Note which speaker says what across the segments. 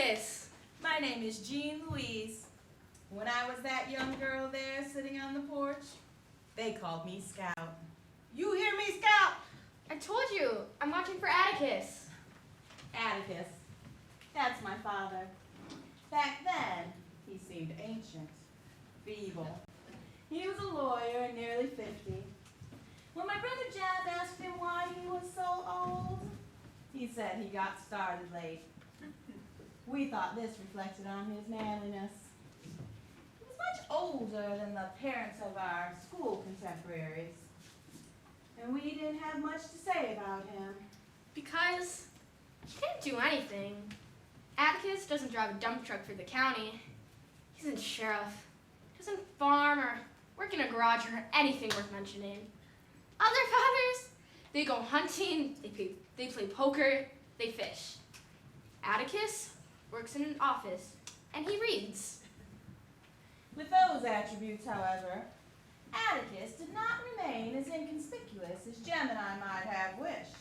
Speaker 1: Atticus.
Speaker 2: My name is Jean Louise. When I was that young girl there sitting on the porch, they called me Scout. You hear me, Scout?
Speaker 1: I told you, I'm watching for Atticus.
Speaker 2: Atticus. That's my father. Back then, he seemed ancient, feeble. He was a lawyer and nearly 50. When my brother Jab asked him why he was so old, he said he got started late. We thought this reflected on his manliness. He was much older than the parents of our school contemporaries, and we didn't have much to say about him.
Speaker 1: Because he didn't do anything. Atticus doesn't drive a dump truck for the county. He isn't sheriff. He doesn't farm or work in a garage or anything worth mentioning. Other fathers, they go hunting, they play poker, they fish. Atticus works in an office, and he reads.
Speaker 2: With those attributes, however, Atticus did not remain as inconspicuous as Gemini might have wished.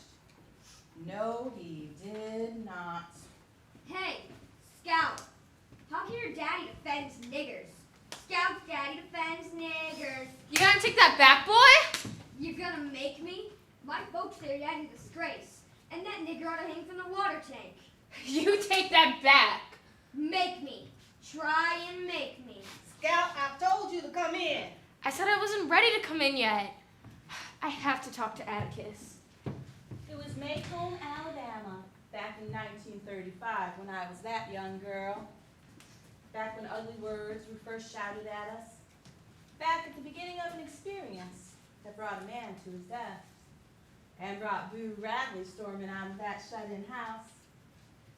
Speaker 2: No, he did not.
Speaker 3: Hey, Scout, how can your daddy defends niggers? Scout's daddy defends niggers.
Speaker 1: You gonna take that back, boy?
Speaker 3: You're gonna make me? My folks say your daddy's a disgrace, and that nigger ought to hang from the water tank.
Speaker 1: You take that back.
Speaker 3: Make me. Try and make me.
Speaker 2: Scout, I've told you to come in.
Speaker 1: I said I wasn't ready to come in yet. I have to talk to Atticus.
Speaker 2: It was Macomb, Alabama, back in 1935 when I was that young girl. Back when ugly words were first shouted at us. Back at the beginning of an experience that brought a man to his death. And brought Boo Radley storming out of that shut-in house.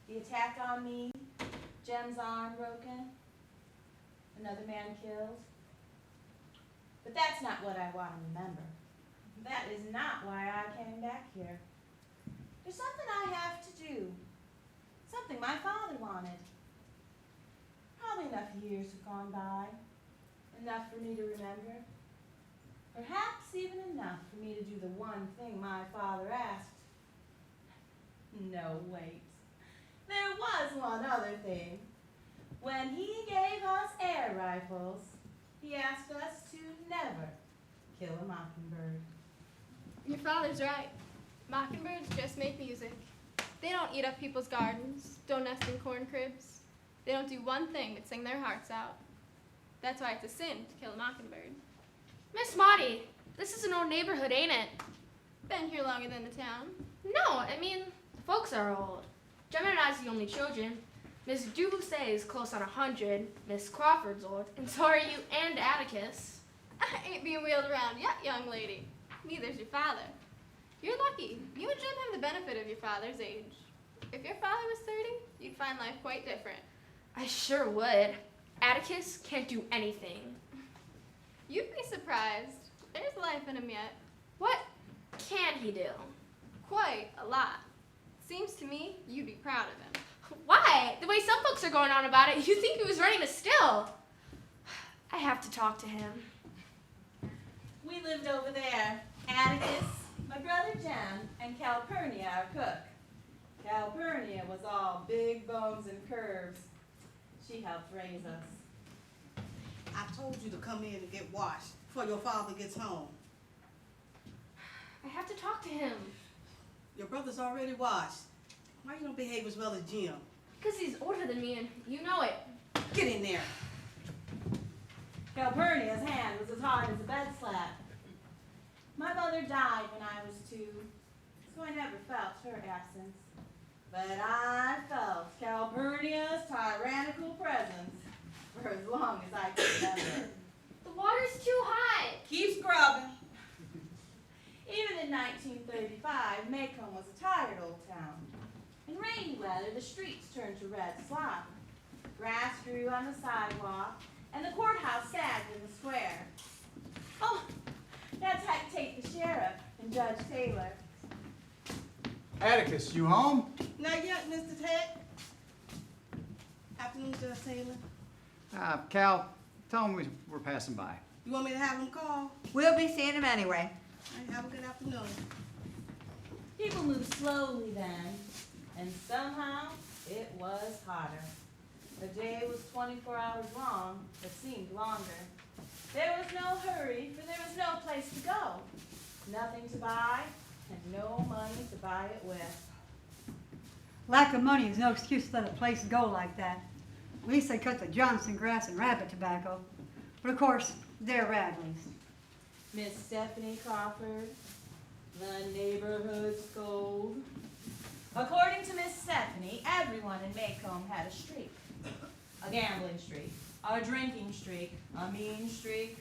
Speaker 2: The attack on me, Jem's arm broken, another man killed. But that's not what I want to remember. That is not why I came back here. There's something I have to do. Something my father wanted. Probably enough years have gone by. Enough for me to remember. Perhaps even enough for me to do the one thing my father asked. No, wait. There was one other thing. When he gave us air rifles, he asked us to never kill a mockingbird.
Speaker 4: Your father's right. Mockingbirds just make music. They don't eat up people's gardens, don't nest in corn cribs. They don't do one thing but sing their hearts out. That's why it's a sin to kill a mockingbird.
Speaker 1: Miss Maudie, this is an old neighborhood, ain't it?
Speaker 4: Been here longer than the town.
Speaker 1: No, I mean, the folks are old. Gemma and I's the only children. Miss Dubussé is close on 100, Miss Crawford's old, and so are you and Atticus.
Speaker 4: I ain't being wheeled around yet, young lady. Neither's your father. You're lucky. You and Jim have the benefit of your father's age. If your father was 30, you'd find life quite different.
Speaker 1: I sure would. Atticus can't do anything.
Speaker 4: You'd be surprised. There's life in him yet.
Speaker 1: What can he do?
Speaker 4: Quite a lot. Seems to me you'd be proud of him.
Speaker 1: Why? The way some folks are going on about it, you'd think he was running a still. I have to talk to him.
Speaker 2: We lived over there. Atticus, my brother Jem, and Calpurnia, our cook. Calpurnia was all big bones and curves. She helped raise us.
Speaker 5: I told you to come in and get washed before your father gets home.
Speaker 1: I have to talk to him.
Speaker 5: Your brother's already washed. Why you don't behave as well as Jim?
Speaker 1: Because he's older than me and you know it.
Speaker 5: Get in there.
Speaker 2: Calpurnia's hand was as hard as a bed slab. My mother died when I was 2, so I never felt her absence. But I felt Calpurnia's tyrannical presence for as long as I could remember.
Speaker 1: The water's too high.
Speaker 2: Keep scrubbing. Even in 1935, Macomb was a tired old town. In rainy weather, the streets turned to red slop. Grass grew on the sidewalk, and the courthouse sagged in the square. Oh, that's how you take the sheriff and Judge Taylor.
Speaker 6: Atticus, you home?
Speaker 5: Not yet, Mr. Ted. Afternoon, Judge Taylor.
Speaker 6: Cal, tell him we're passing by.
Speaker 5: You want me to have him call?
Speaker 7: We'll be seeing him anyway.
Speaker 5: All right, have a good afternoon.
Speaker 2: People moved slowly then, and somehow It was hotter. The day was 24 hours long, but seemed longer. There was no hurry, for there was no place to go. Nothing to buy, and no money to buy it with.
Speaker 7: Lack of money is no excuse to let a place go like that. At least they cut the Johnson grass and rabbit tobacco. But of course, they're Radleys.
Speaker 2: Miss Stephanie Crawford, the neighborhood scold. According to Miss Stephanie, everyone in Maycomb had a streak. A gambling streak, a drinking streak, a mean streak,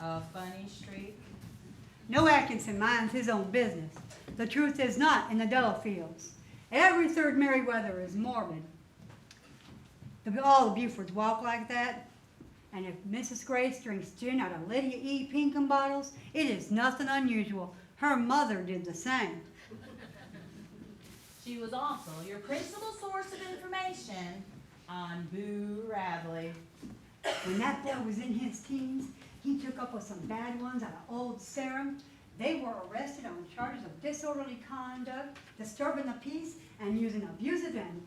Speaker 2: a funny streak.
Speaker 7: No Atkinson minds his own business. The truth is not in the Delafields. Every third Merriweather is morbid. All the Bufords walk like that. And if Mrs. Grace drinks gin out of Lydia E. Pinkham bottles, it is nothing unusual. Her mother did the same.
Speaker 2: She was also your principal source of information on Boo Radley.
Speaker 7: When that boy was in his teens, he took up with some bad ones out of Old Sarum. They were arrested on charges of disorderly conduct, disturbing the peace, and using abusive and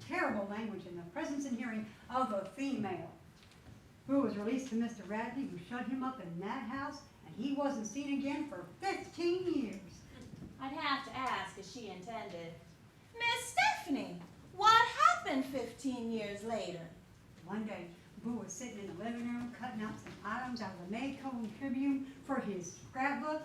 Speaker 7: terrible language in the presence and hearing of a female. Boo was released to Mr. Radley, who shut him up in that house, and he wasn't seen again for 15 years.
Speaker 2: I'd have to ask as she intended. Miss Stephanie, what happened 15 years later?
Speaker 7: One day, Boo was sitting in the living room cutting out some items out of the Maycomb Tribune for his scrapbook.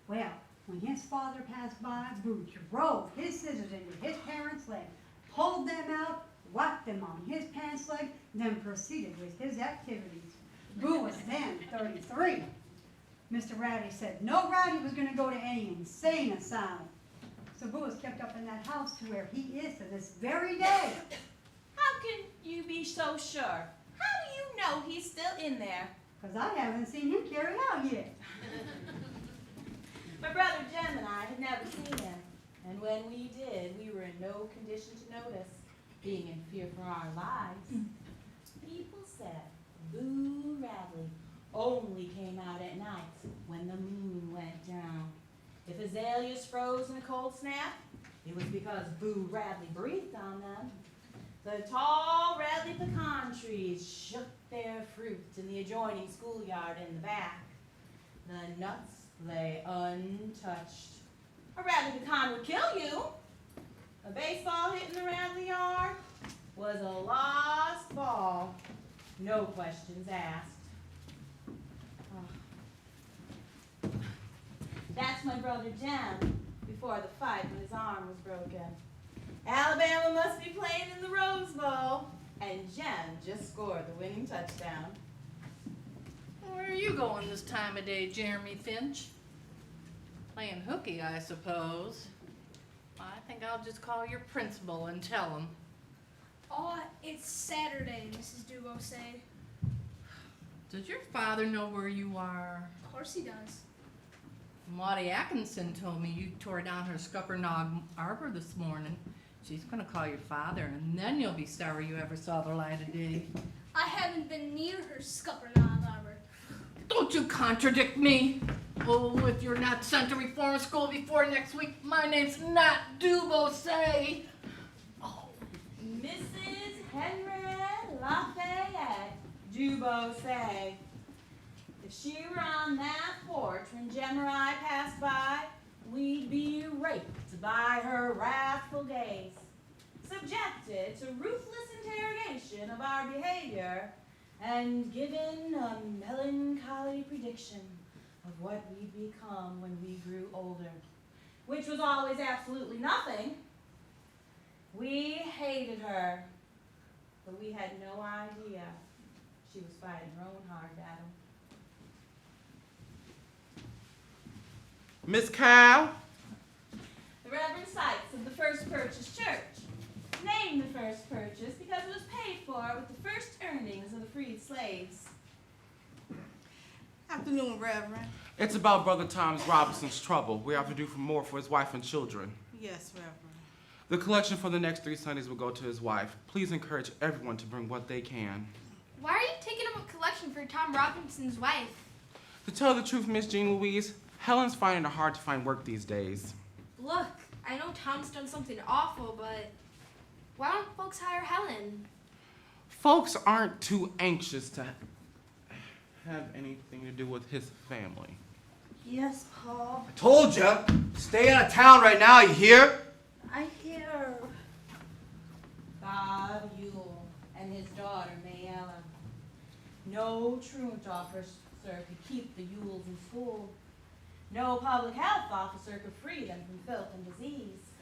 Speaker 7: Well, when his father passed by, Boo drove his scissors into his parents' leg, pulled them out, whacked them on his pants leg, then proceeded with his activities. Boo was then 33. Mr. Rowdy said no Rowdy was going to go to any insane asylum. So Boo was kept up in that house to where he is to this very day.
Speaker 2: How can you be so sure? How do you know he's still in there?
Speaker 7: Because I haven't seen him carry out yet.
Speaker 2: My brother Jem and I had never seen him, and when we did, we were in no condition to notice, being in fear for our lives. People said Boo Radley only came out at night when the moon went down. If azaleas froze in a cold snap, it was because Boo Radley breathed on them. The tall Radley pecan trees shook their fruit in the adjoining schoolyard in the back. The nuts lay untouched. A Radley pecan would kill you. A baseball hit in the Radley yard was a lost ball. No questions asked. Oh. That's my brother Jem, before the fight when his arm was broken. Alabama must be playing in the Rose Bowl, and Jem just scored the winning touchdown.
Speaker 8: Where are you going this time of day, Jeremy Finch? Playing hooky, I suppose. I think I'll just call your principal and tell him.
Speaker 9: Oh, it's Saturday, Mrs. Dubosay.
Speaker 8: Does your father know where you are?
Speaker 9: Of course he does.
Speaker 8: Maudie Atkinson told me you tore down her Scuppernong arbor this morning. She's gonna call your father, and then you'll be sorry you ever saw the light of day.
Speaker 9: I haven't been near her Scuppernong arbor.
Speaker 8: Don't you contradict me! Oh, if you're not sent to reform school before next week, my name's not Dubosay. Oh.
Speaker 2: Mrs. Henriette Lafayette Dubosay. If she were on that porch when Jem or I passed by, we'd be raped by her wrathful gaze, subjected to ruthless interrogation of our behavior, and given a melancholy prediction of what we'd become when we grew older, which was always absolutely nothing. We hated her, but we had no idea she was fighting her own hard battle.
Speaker 10: Miss Cal?
Speaker 2: The Reverend Sykes of the First Purchase Church named the First Purchase because it was paid for with the first earnings of the freed slaves.
Speaker 5: Afternoon, Reverend.
Speaker 10: It's about Brother Thomas Robinson's trouble. We have to do more for his wife and children.
Speaker 5: Yes, Reverend.
Speaker 10: The collection for the next 3 Sundays will go to his wife. Please encourage everyone to bring what they can.
Speaker 1: Why are you taking up a collection for Tom Robinson's wife?
Speaker 10: To tell the truth, Miss Jean Louise, Helen's finding it hard to find work these days.
Speaker 1: Look, I know Tom's done something awful, but why folks hire Helen?
Speaker 10: Folks aren't too anxious to have anything to do with his family.
Speaker 2: Yes, Paul.
Speaker 11: I told you, stay out of town right now, you hear?
Speaker 2: I hear. Bob Yule and his daughter, Mayella. No truant officer could keep the Yules in school. No public health officer could free them from filth and disease.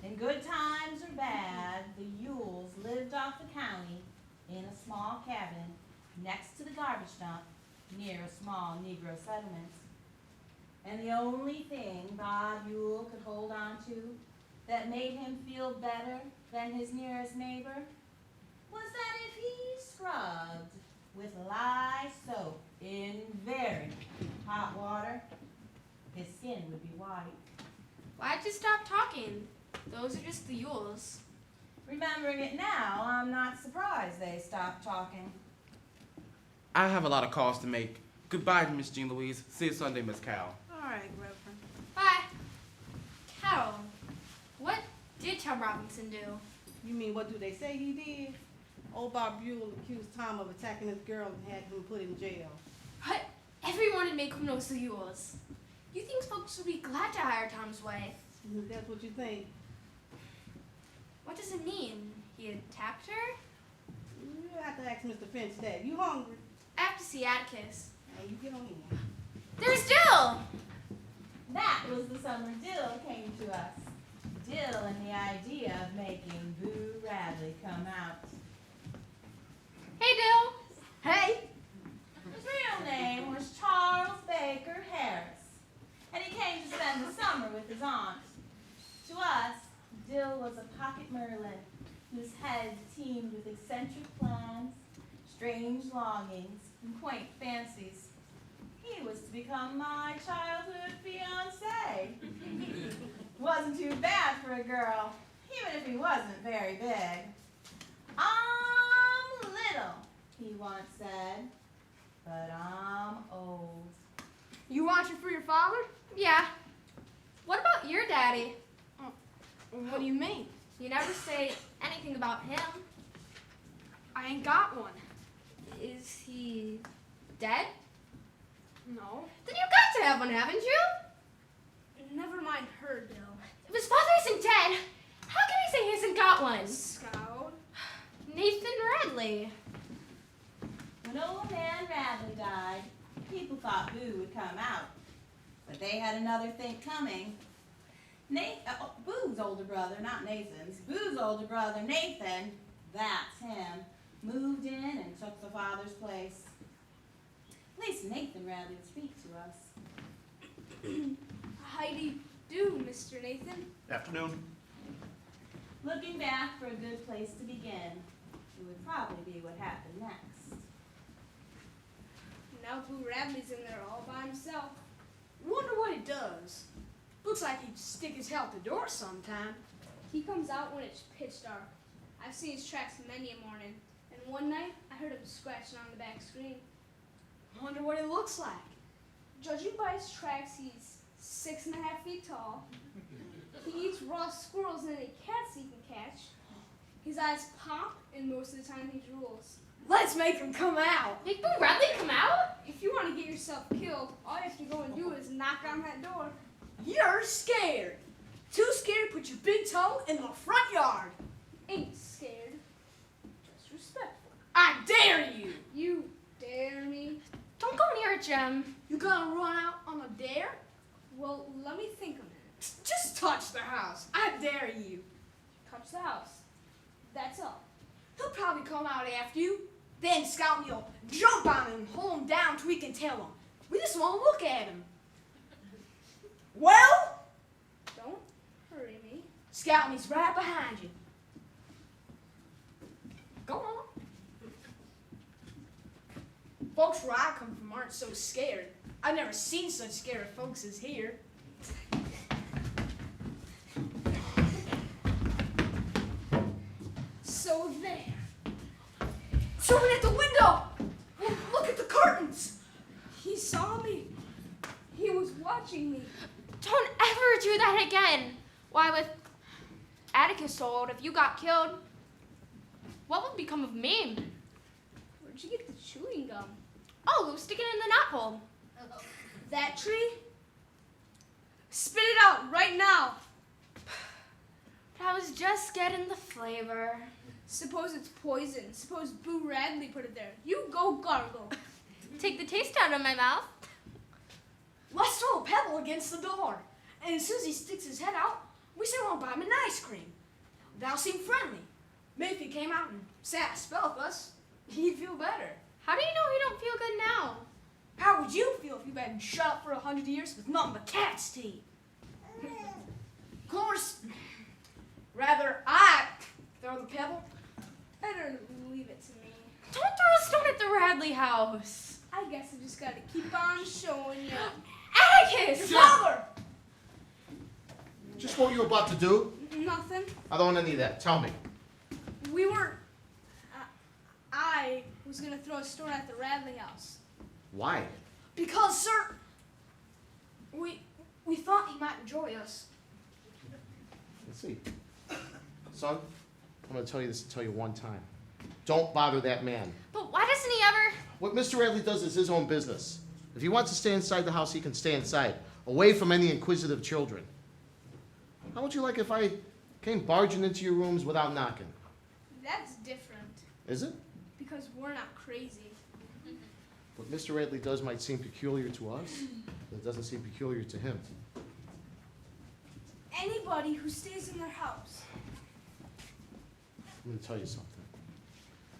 Speaker 2: In good times or bad, the Yules lived off the county in a small cabin next to the garbage dump near a small Negro settlement. And the only thing Bob Yule could hold on to that made him feel better than his nearest neighbor was that if he scrubbed with lye soap in very hot water, his skin would be white.
Speaker 1: Why'd you stop talking? Those are just the Yules.
Speaker 2: Remembering it now, I'm not surprised they stopped talking.
Speaker 10: I have a lot of calls to make. Goodbye, Miss Jean Louise. See you Sunday, Miss Cal.
Speaker 5: All right, Reverend.
Speaker 1: Bye. Carol, what did Tom Robinson do?
Speaker 5: You mean what do they say he did? Old Bob Buell accused Tom of attacking his girl and had him put in jail.
Speaker 1: But everyone in Macomb knows the Yules. You think folks would be glad to hire Tom's wife?
Speaker 5: That's what you think.
Speaker 1: What does it mean? He attacked her?
Speaker 5: You have to ask Mr. Finch that. You hungry?
Speaker 1: I have to see Atticus.
Speaker 5: Hey, you get on in.
Speaker 1: There's Dill!
Speaker 2: That was the summer Dill came to us. Dill and the idea of making Boo Radley come out.
Speaker 1: Hey, Dill!
Speaker 2: Hey! His real name was Charles Baker Harris, and he came to spend the summer with his aunt. To us, Dill was a pocket merlin whose head teemed with eccentric plans, strange longings, and quaint fancies. He was to become my childhood fiancé. Wasn't too bad for a girl, even if he wasn't very big. I'm little, he once said, but I'm old.
Speaker 9: You watching for your father?
Speaker 1: Yeah. What about your daddy?
Speaker 9: What do you mean?
Speaker 1: You never say anything about him.
Speaker 9: I ain't got one.
Speaker 1: Is he dead?
Speaker 9: No.
Speaker 1: Then you got to have one, haven't you?
Speaker 9: Never mind her, Bill.
Speaker 1: If his father isn't dead, how can he say he hasn't got one?
Speaker 9: Scout.
Speaker 1: Nathan Radley.
Speaker 2: When old man Radley died, people thought Boo would come out. But they had another think coming. Boo's older brother, not Nathan's, Boo's older brother, Nathan, that's him, moved in and took the father's place. At least Nathan Radley would speak to us.
Speaker 9: How do you do, Mr. Nathan?
Speaker 11: Afternoon.
Speaker 2: Looking back for a good place to begin, it would probably be what happened next.
Speaker 9: Now Boo Radley's in there all by himself.
Speaker 12: Wonder what he does. Looks like he'd stick his head out the door sometime.
Speaker 9: He comes out when it's pitch dark. I've seen his tracks many a morning, and one night I heard him scratching on the back screen.
Speaker 12: Wonder what it looks like.
Speaker 9: Judging by his tracks, he's 6.5 feet tall. He eats raw squirrels and any cats he can catch. His eyes pop, and most of the time he drools.
Speaker 12: Let's make him come out.
Speaker 1: Make Boo Radley come out?
Speaker 9: If you want to get yourself killed, all you have to go and do is knock on that door.
Speaker 12: You're scared. Too scared to put your big toe in the front yard.
Speaker 9: Ain't scared, just respectful.
Speaker 12: I dare you.
Speaker 9: You dare me?
Speaker 1: Don't go near it, Jem.
Speaker 12: You gonna run out on a dare?
Speaker 9: Well, let me think a minute.
Speaker 12: Just touch the house. I dare you.
Speaker 9: Touch the house. That's all.
Speaker 12: He'll probably come out after you. Then Scout and you'll jump on him and hold him down till we can tell him. We just won't look at him. Well,
Speaker 9: Don't hurry me.
Speaker 12: Scout and he's right behind you. Go on. Folks where I come from aren't so scared. I've never seen such scared folks as here.
Speaker 9: So there.
Speaker 12: Someone at the window! Look at the curtains!
Speaker 9: He saw me. He was watching me.
Speaker 1: Don't ever do that again. Why, with Atticus so old, if you got killed, what would become of me?
Speaker 9: Where'd you get the chewing gum?
Speaker 1: Oh, stick it in the knot hole.
Speaker 9: That tree? Spit it out right now.
Speaker 1: But I was just getting the flavor.
Speaker 9: Suppose it's poison. Suppose Boo Radley put it there. You go gargle.
Speaker 1: Take the taste out of my mouth.
Speaker 12: Let's throw a pebble against the door. And as soon as he sticks his head out, we say we'll buy him an ice cream. That'll seem friendly. Maybe if he came out and sat a spell with us, he'd feel better.
Speaker 1: How do you know he don't feel good now?
Speaker 12: How would you feel if you've been shut up for 100 years with nothing but cats to eat? Of course, rather I throw the pebble.
Speaker 9: Better leave it to me.
Speaker 1: Don't throw a stone at the Radley house.
Speaker 9: I guess I just gotta keep on showing you.
Speaker 1: Atticus!
Speaker 12: Your father!
Speaker 11: Just what you were about to do?
Speaker 9: Nothing.
Speaker 11: I don't want any of that. Tell me.
Speaker 9: We were. I was gonna throw a stone at the Radley house.
Speaker 11: Why?
Speaker 12: Because, sir, we thought he might enjoy us.
Speaker 11: Let's see. Son, I'm going to tell you this and tell you one time. Don't bother that man.
Speaker 1: But why doesn't he ever?
Speaker 11: What Mr. Radley does is his own business. If he wants to stay inside the house, he can stay inside, away from any inquisitive children. How would you like if I came barging into your rooms without knocking?
Speaker 9: That's different.
Speaker 11: Is it?
Speaker 9: Because we're not crazy.
Speaker 11: What Mr. Radley does might seem peculiar to us, but it doesn't seem peculiar to him.
Speaker 9: Anybody who stays in their house.
Speaker 11: I'm going to tell you something.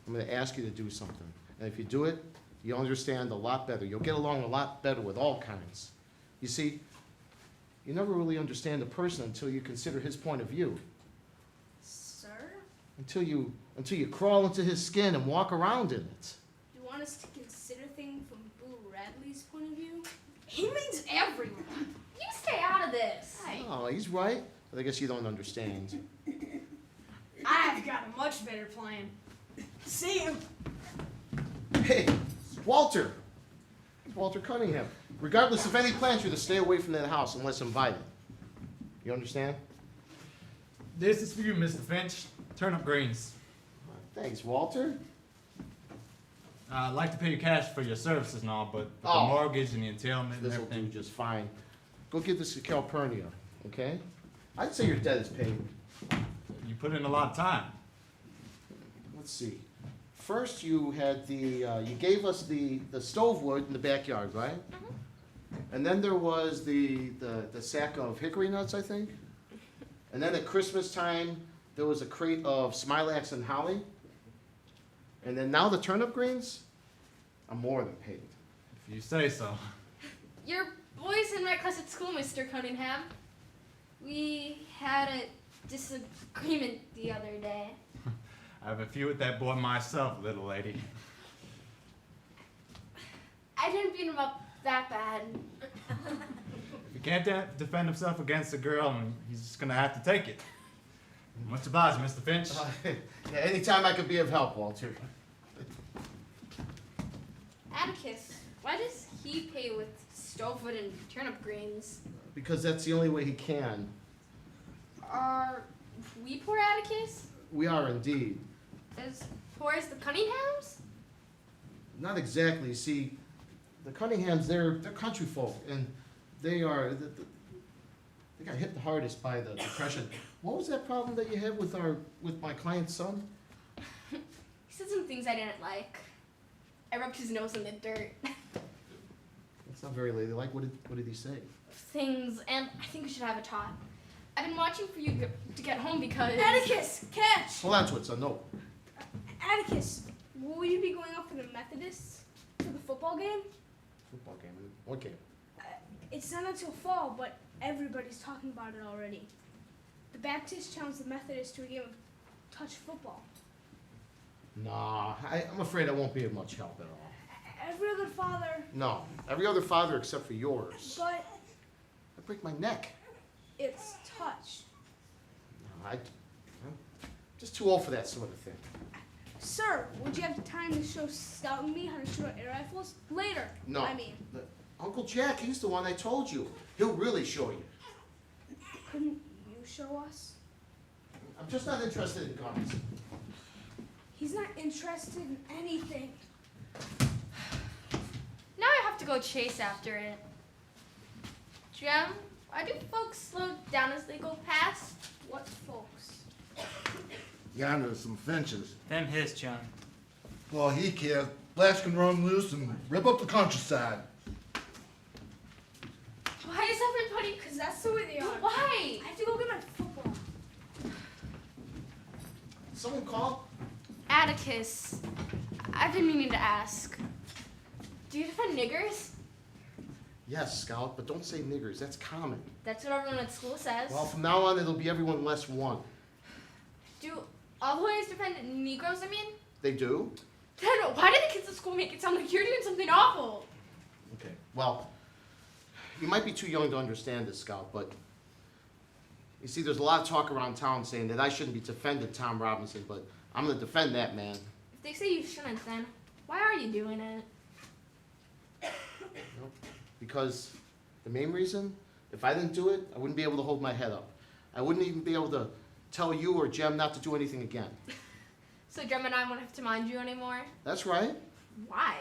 Speaker 11: I'm going to ask you to do something. And if you do it, you'll understand a lot better. You'll get along a lot better with all kinds. You see, you never really understand a person until you consider his point of view.
Speaker 9: Sir?
Speaker 11: Until you crawl into his skin and walk around in it.
Speaker 9: You want us to consider things from Boo Radley's point of view?
Speaker 12: He means everyone.
Speaker 1: You stay out of this.
Speaker 11: Oh, he's right. But I guess you don't understand.
Speaker 12: I've got a much better plan. See you.
Speaker 11: Hey, Walter. Walter Cunningham. Regardless of any plans, you're to stay away from that house unless invited. You understand?
Speaker 13: This is for you, Mr. Finch. Turnip greens.
Speaker 11: Thanks, Walter.
Speaker 13: I'd like to pay you cash for your services and all, but with the
Speaker 11: Oh.
Speaker 13: mortgage and the entailment and
Speaker 11: This will do
Speaker 13: everything.
Speaker 11: just fine. Go give this to Calpurnia, okay? I'd say your debt is paid.
Speaker 13: You put in a lot of time.
Speaker 11: Let's see. First, you had you gave us the stove wood in the backyard, right? And then there was the sack of hickory nuts, I think. And then at Christmas time, there was a crate of smilax and holly. And then now the turnip greens? I'm more than paid.
Speaker 13: If you say so.
Speaker 1: Your boys in my class at school, Mr. Cunningham. We had a disagreement the other day.
Speaker 13: I have a few with that boy myself, little lady.
Speaker 1: I didn't beat him up that bad.
Speaker 13: If he can't defend himself against a girl, he's just gonna have to take it. Much obliged, Mr. Finch.
Speaker 11: Yeah, anytime I could be of help, Walter.
Speaker 1: Atticus, why does he pay with stovewood and turnip greens?
Speaker 11: Because that's the only way he can.
Speaker 1: Are we poor, Atticus?
Speaker 11: We are indeed.
Speaker 1: As poor as the Cunninghams?
Speaker 11: Not exactly. See, the Cunninghams, they're country folk, and they got hit the hardest by the Depression. What was that problem that you had with my client's son?
Speaker 1: He said some things I didn't like. I rubbed his nose in the dirt.
Speaker 11: That's not very ladylike. What did he say?
Speaker 1: Things, and I think we should have a talk. I've been watching for you to get home because...
Speaker 9: Atticus, catch!
Speaker 11: Hold on to it, son. No.
Speaker 9: Atticus, will you be going up for the Methodists for the football game?
Speaker 11: Football game. What game?
Speaker 9: It's not until fall, but everybody's talking about it already. The Baptists challenged the Methodists to a game of touch football.
Speaker 11: Nah, I'm afraid I won't be of much help at all.
Speaker 9: Every other father...
Speaker 11: No, every other father except for yours.
Speaker 9: But
Speaker 11: I break my neck.
Speaker 9: it's touch.
Speaker 11: No, I'm just too old for that sort of thing.
Speaker 9: Sir, would you have the time to show Scout and me how to shoot our air rifles? Later,
Speaker 11: No.
Speaker 9: I mean.
Speaker 11: Uncle Jack, he's the one I told you. He'll really show you.
Speaker 9: Couldn't you show us?
Speaker 11: I'm just not interested in guns.
Speaker 9: He's not interested in anything.
Speaker 1: Now I have to go chase after it. Jem, why do folks slow down as they go past?
Speaker 9: What folks?
Speaker 14: Yonder some finches.
Speaker 13: Them his, John.
Speaker 14: Well, he cares. Blacks can run loose and rip up the countryside.
Speaker 1: Why is everybody...
Speaker 9: Because that's the way they are.
Speaker 1: Why?
Speaker 9: I have to go get my football.
Speaker 11: Someone call?
Speaker 1: Atticus, I've been meaning to ask. Do you defend niggers?
Speaker 11: Yes, Scout, but don't say niggers. That's common.
Speaker 1: That's what everyone at school says.
Speaker 11: Well, from now on, it'll be everyone less one.
Speaker 1: Do all the lawyers defend Negroes, I mean?
Speaker 11: They do?
Speaker 1: Then why do the kids at school make it sound like you're doing something awful?
Speaker 11: Okay. Well, you might be too young to understand this, Scout, but you see, there's a lot of talk around town saying that I shouldn't be defending Tom Robinson, but I'm going to defend that man.
Speaker 1: If they say you shouldn't, then why are you doing it?
Speaker 11: Because the main reason, if I didn't do it, I wouldn't be able to hold my head up. I wouldn't even be able to tell you or Jem not to do anything again.
Speaker 1: So Jem and I won't have to mind you anymore?
Speaker 11: That's right.
Speaker 1: Why?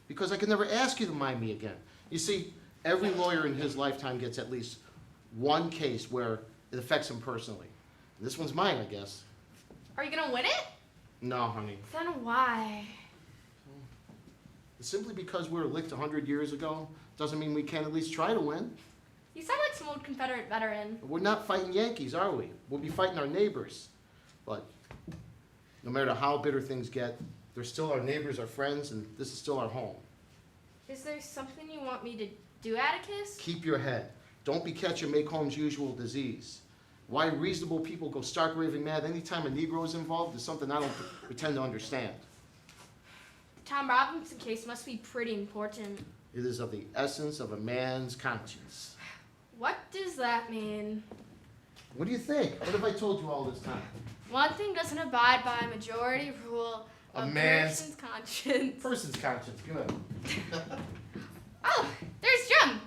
Speaker 11: Because I could never ask you to mind me again. You see, every lawyer in his lifetime gets at least one case where it affects him personally. This one's mine, I guess.
Speaker 1: Are you gonna win it?
Speaker 11: No, honey.
Speaker 1: Then why?
Speaker 11: Simply because we were licked 100 years ago doesn't mean we can't at least try to win.
Speaker 1: You sound like some old Confederate veteran.
Speaker 11: We're not fighting Yankees, are we? We'll be fighting our neighbors. But no matter how bitter things get, they're still our neighbors, our friends, and this is still our home.
Speaker 1: Is there something you want me to do, Atticus?
Speaker 11: Keep your head. Don't be catching Macomb's usual disease. Why reasonable people go stark raving mad anytime a Negro is involved is something I don't pretend to understand.
Speaker 1: Tom Robinson's case must be pretty important.
Speaker 11: It is of the essence of a man's conscience.
Speaker 1: What does that mean?
Speaker 11: What do you think? What have I told you all this time?
Speaker 1: One thing doesn't abide by a majority rule
Speaker 11: A
Speaker 1: of
Speaker 11: man's-
Speaker 1: person's conscience.
Speaker 11: Person's conscience, good.
Speaker 1: Oh, there's Jem.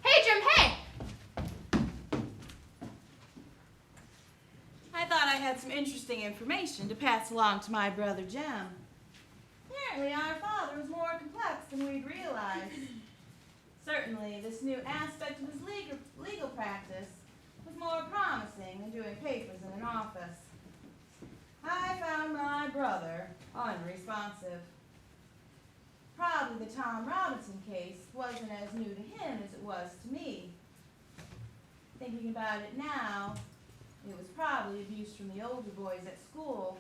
Speaker 1: Hey, Jem, hey!
Speaker 2: I thought I had some interesting information to pass along to my brother Jem. Apparently our father was more complex than we'd realized. Certainly, this new aspect of his legal practice was more promising than doing papers in an office. I found my brother unresponsive. Probably the Tom Robinson case wasn't as new to him as it was to me. Thinking about it now, it was probably abuse from the older boys at school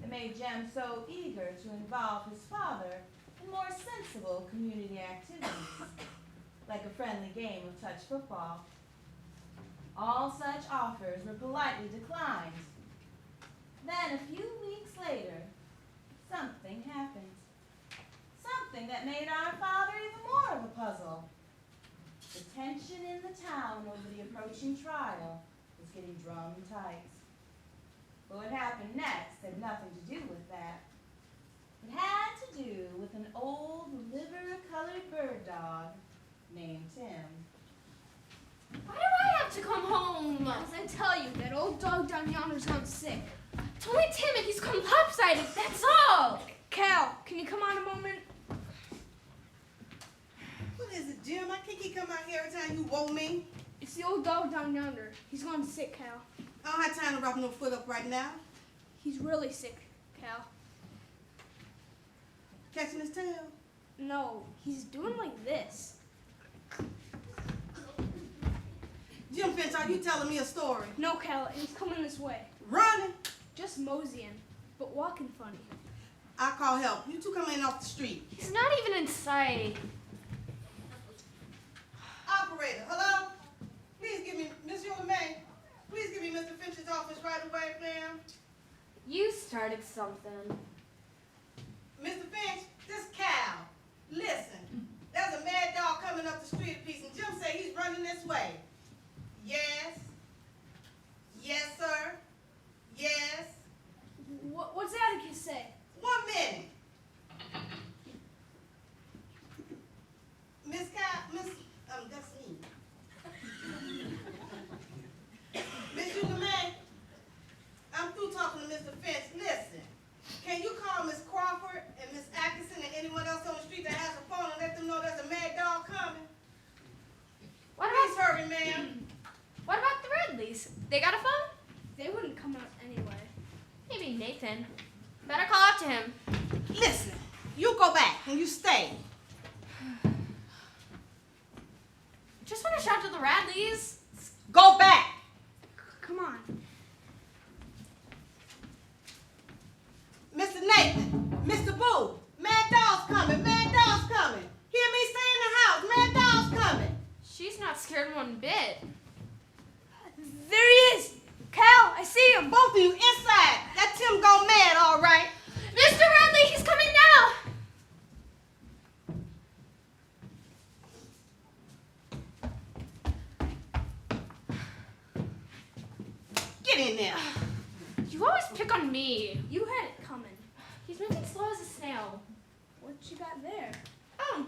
Speaker 2: that made Jem so eager to involve his father in more sensible community activities, like a friendly game of touch football. All such offers were politely declined. Then a few weeks later, something happened. Something that made our father even more of a puzzle. The tension in the town over the approaching trial was getting drum tight. But what happened next had nothing to do with that. It had to do with an old liver-colored bird dog named Tim.
Speaker 1: Why do I have to come home?
Speaker 9: Because I tell you, that old dog down yonder's gone sick.
Speaker 1: It's only Tim and he's come lopsided, that's all!
Speaker 9: Cal, can you come on a moment?
Speaker 5: What is it, Jim? I think he come out here every time you woke me.
Speaker 9: It's the old dog down yonder. He's gone sick, Cal.
Speaker 5: I don't have time to wrap no foot up right now.
Speaker 9: He's really sick, Cal.
Speaker 5: Catching his tail.
Speaker 9: No, he's doing like this.
Speaker 5: Jim Finch, are you telling me a story?
Speaker 9: No, Cal, and he's coming this way.
Speaker 5: Running?
Speaker 9: Just moseying, but walking funny.
Speaker 5: I call help. You two come in off the street.
Speaker 1: He's not even in sight.
Speaker 5: Operator, hello? Please give me, Miss LeMay, please give me Mr. Finch's office right away, ma'am.
Speaker 1: You started something.
Speaker 5: Mr. Finch, this Cal. Listen, there's a mad dog coming up the street a piece, and Jim say he's running this way. Yes. Yes, sir. Yes.
Speaker 9: What's Atticus say?
Speaker 5: 1 minute. That's me. Miss LeMay, I'm through talking to Mr. Finch. Listen, can you call
Speaker 1: in. Better call out to him.
Speaker 5: Listen, you go back and you stay.
Speaker 1: Just want to shout to the Radleys.
Speaker 5: Go back.
Speaker 9: Come on.
Speaker 5: Mr. Nathan, Mr. Boo, Mad Dog's coming, Mad Dog's coming. Hear me stay in the house, Mad Dog's coming.
Speaker 1: She's not scared one bit.
Speaker 9: There he is! Cal, I see him!
Speaker 5: Both of you inside. That Tim gone mad, all right.
Speaker 1: Mr. Radley, he's coming now!
Speaker 5: Get in there.
Speaker 1: You always pick on me.
Speaker 9: You had it coming.
Speaker 1: He's moving slow as a snail.
Speaker 9: What you got there?
Speaker 1: Oh.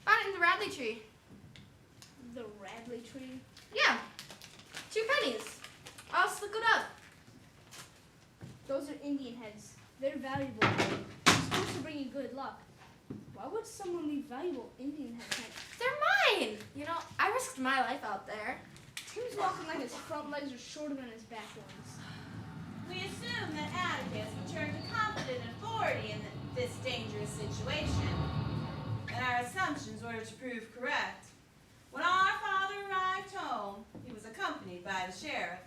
Speaker 1: Found it in the Radley tree.
Speaker 9: The Radley tree?
Speaker 1: Yeah. 2 pennies. I'll look it up.
Speaker 9: Those are Indian heads. They're valuable. They're supposed to bring you good luck. Why would someone leave valuable Indian heads?
Speaker 1: They're mine. You know, I risked my life out there.
Speaker 9: Tim's walking like his front legs are shorter than his back ones.
Speaker 2: We assume that Atticus returned to competent authority in this dangerous situation, and our assumptions were to prove correct. When our father arrived home, he was accompanied by the sheriff.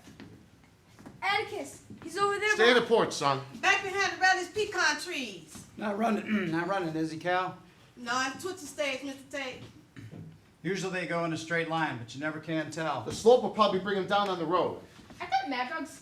Speaker 9: Atticus, he's over there.
Speaker 11: Stay on the porch, son.
Speaker 5: Back behind the Radley's pecan trees.
Speaker 6: Not running, not running, is he, Cal?
Speaker 5: No, I'm twitching stage, Mr. Tate.
Speaker 6: Usually they go in a straight line, but you never can tell.
Speaker 11: The slope will probably bring him down on the road.
Speaker 1: I thought Mad Dog's